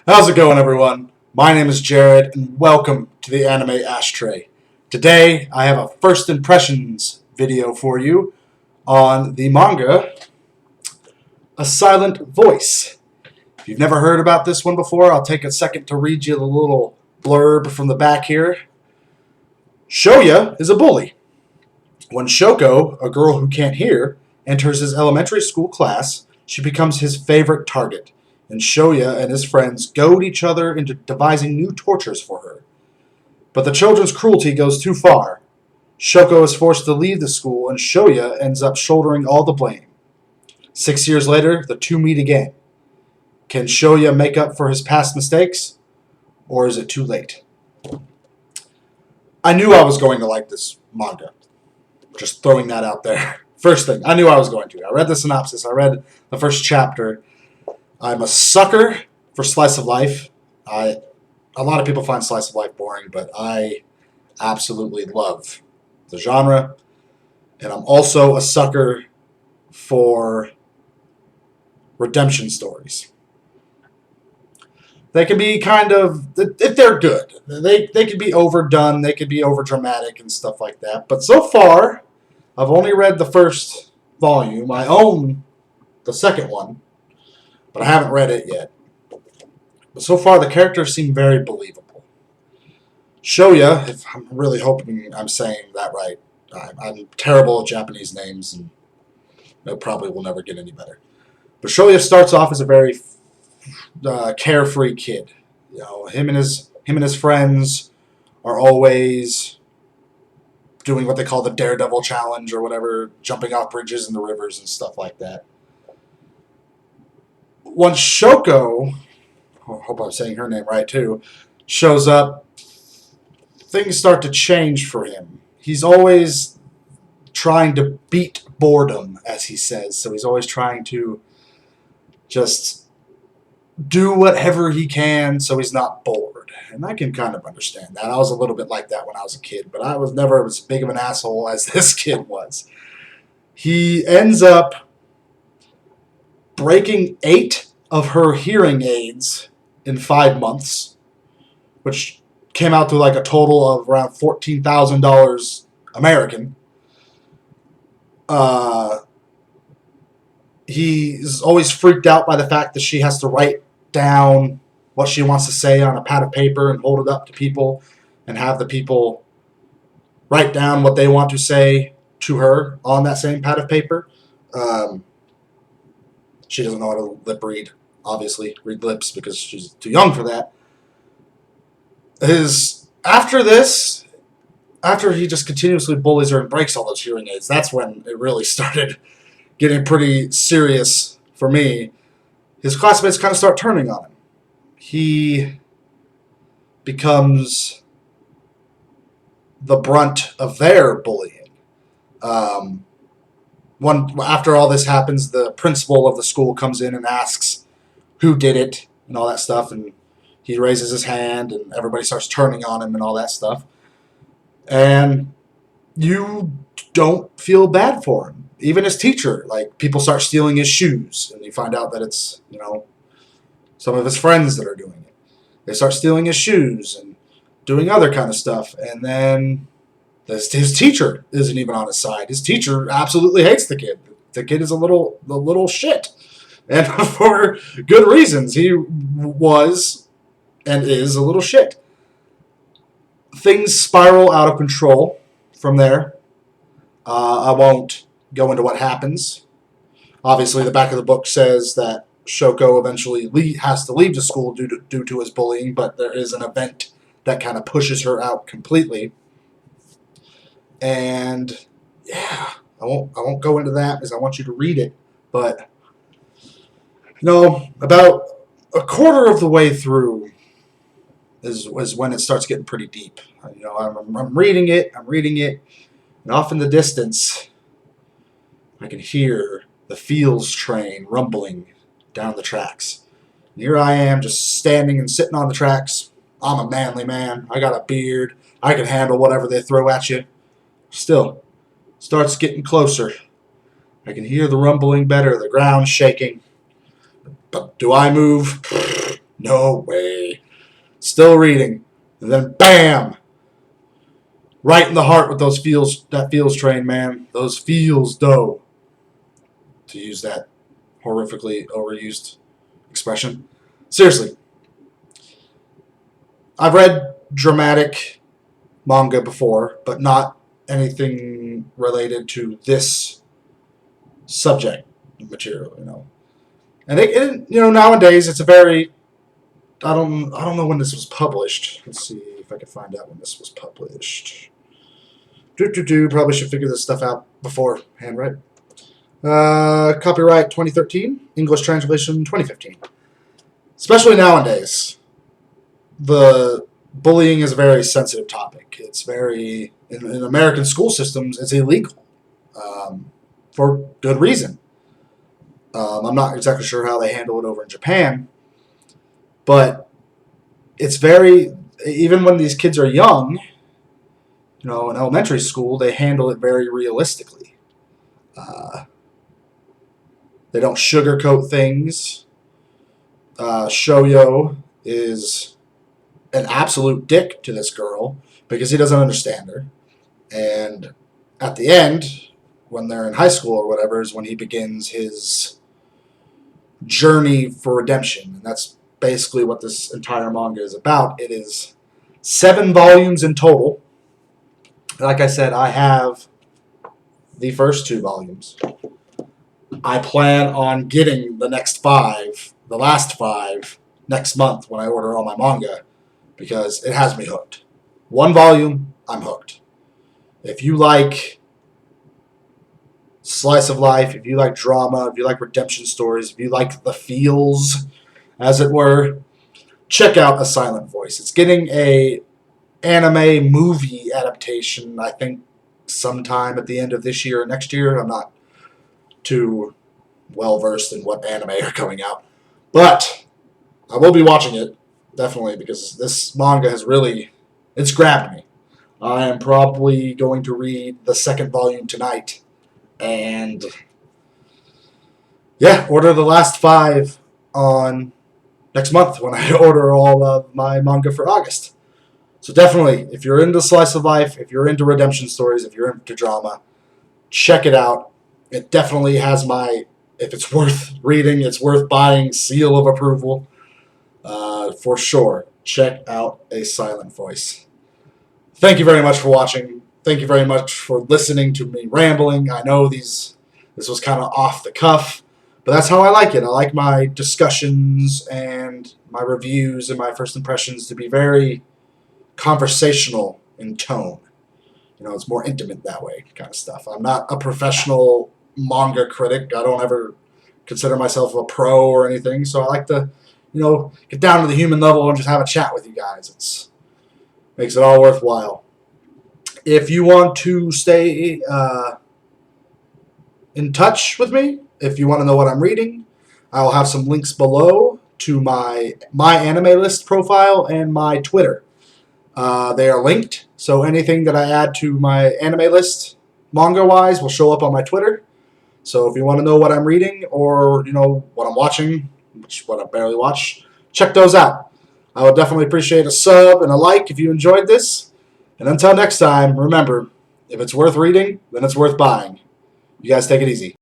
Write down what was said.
How's it going, everyone? My name is Jared, and welcome to the Anime Ashtray. Today, I have a first impressions video for you on the manga A Silent Voice. If you've never heard about this one before, I'll take a second to read you the little blurb from the back here. Shoya is a bully. When Shoko, a girl who can't hear, enters his elementary school class, she becomes his favorite target, and Shoya and his friends goad each other into devising new tortures for her. But the children's cruelty goes too far. Shoko is forced to leave the school, and Shoya ends up shouldering all the blame. 6 years later, the two meet again. Can Shoya make up for his past mistakes, or is it too late? I knew I was going to like this manga. Just throwing that out there. First thing, I knew I was going to. I read the synopsis. I read the first chapter. I'm a sucker for slice of life. A lot of people find slice of life boring, but I absolutely love the genre. And I'm also a sucker for redemption stories. They can be kind of, if they're good, they can be overdone, they can be overdramatic and stuff like that. But so far, I've only read the first volume. I own the second one, but I haven't read it yet. But so far, the characters seem very believable. Shoya, if I'm really hoping I'm saying that right, I'm terrible at Japanese names, and it probably will never get any better. But Shoya starts off as a very carefree kid. You know, him and his friends are always doing what they call the Daredevil challenge or whatever, jumping off bridges in the rivers and stuff like that. Once Shoko, I hope I'm saying her name right too, shows up, things start to change for him. He's always trying to beat boredom, as he says. So he's always trying to just do whatever he can so he's not bored. And I can kind of understand that. I was a little bit like that when I was a kid, but I was never as big of an asshole as this kid was. He ends up breaking 8 of her hearing aids in 5 months, which came out to like a total of around $14,000 American. He's always freaked out by the fact that she has to write down what she wants to say on a pad of paper and hold it up to people and have the people write down what they want to say to her on that same pad of paper. She doesn't know how to lip read, obviously, read lips because she's too young for that. After he just continuously bullies her and breaks all those hearing aids, that's when it really started getting pretty serious for me. His classmates kind of start turning on him. He becomes the brunt of their bullying. After all this happens, the principal of the school comes in and asks who did it and all that stuff, and he raises his hand, and everybody starts turning on him and all that stuff. And you don't feel bad for him. Even his teacher, like, people start stealing his shoes, and you find out that it's, some of his friends that are doing it. They start stealing his shoes and doing other kind of stuff, and then his teacher isn't even on his side. His teacher absolutely hates the kid. The kid is a little shit, and for good reasons. He was and is a little shit. Things spiral out of control from there. I won't go into what happens. Obviously, the back of the book says that Shoko eventually has to leave the school due to his bullying, but there is an event that kind of pushes her out completely. And yeah, I won't go into that because I want you to read it. But about a quarter of the way through is when it starts getting pretty deep. I'm reading it, and off in the distance, I can hear the Fields train rumbling down the tracks. And here I am, just standing and sitting on the tracks. I'm a manly man. I got a beard. I can handle whatever they throw at you. Still, starts getting closer. I can hear the rumbling better, the ground shaking. But do I move? No way. Still reading. And then bam! Right in the heart with those feels, that feels train, man. Those feels, though. To use that horrifically overused expression. Seriously. I've read dramatic manga before, but not anything related to this subject material, And nowadays it's a very I don't know when this was published. Let's see if I can find out when this was published. Probably should figure this stuff out beforehand, right? Copyright 2013, English translation 2015. Especially nowadays, the bullying is a very sensitive topic. It's very in American school systems. It's illegal for good reason. I'm not exactly sure how they handle it over in Japan, but it's very even when these kids are young, in elementary school, they handle it very realistically. They don't sugarcoat things. Shoyo is an absolute dick to this girl because he doesn't understand her. And at the end, when they're in high school or whatever, is when he begins his journey for redemption. And that's basically what this entire manga is about. It is 7 volumes in total. Like I said, I have the first 2 volumes. I plan on getting the next 5, the last 5, next month when I order all my manga, because it has me hooked. 1 volume, I'm hooked. If you like slice of life, if you like drama, if you like redemption stories, if you like the feels, as it were, check out A Silent Voice. It's getting a anime movie adaptation, I think, sometime at the end of this year or next year. I'm not too well versed in what anime are coming out, but I will be watching it, definitely, because this manga has it's grabbed me. I am probably going to read the 2nd volume tonight, and yeah, order the last 5 on next month when I order all of my manga for August. So definitely, if you're into slice of life, if you're into redemption stories, if you're into drama, check it out. It definitely has my, if it's worth reading, it's worth buying, seal of approval. For sure, check out A Silent Voice. Thank you very much for watching. Thank you very much for listening to me rambling. I know this was kind of off the cuff, but that's how I like it. I like my discussions and my reviews and my first impressions to be very conversational in tone. It's more intimate that way, kind of stuff. I'm not a professional manga critic. I don't ever consider myself a pro or anything, so I like to, get down to the human level and just have a chat with you guys. It makes it all worthwhile. If you want to stay in touch with me, if you want to know what I'm reading, I will have some links below to my anime list profile and my Twitter. They are linked, so anything that I add to my anime list, manga-wise, will show up on my Twitter. So if you want to know what I'm reading or, what I'm watching, what I barely watch, check those out. I would definitely appreciate a sub and a like if you enjoyed this. And until next time, remember, if it's worth reading, then it's worth buying. You guys take it easy.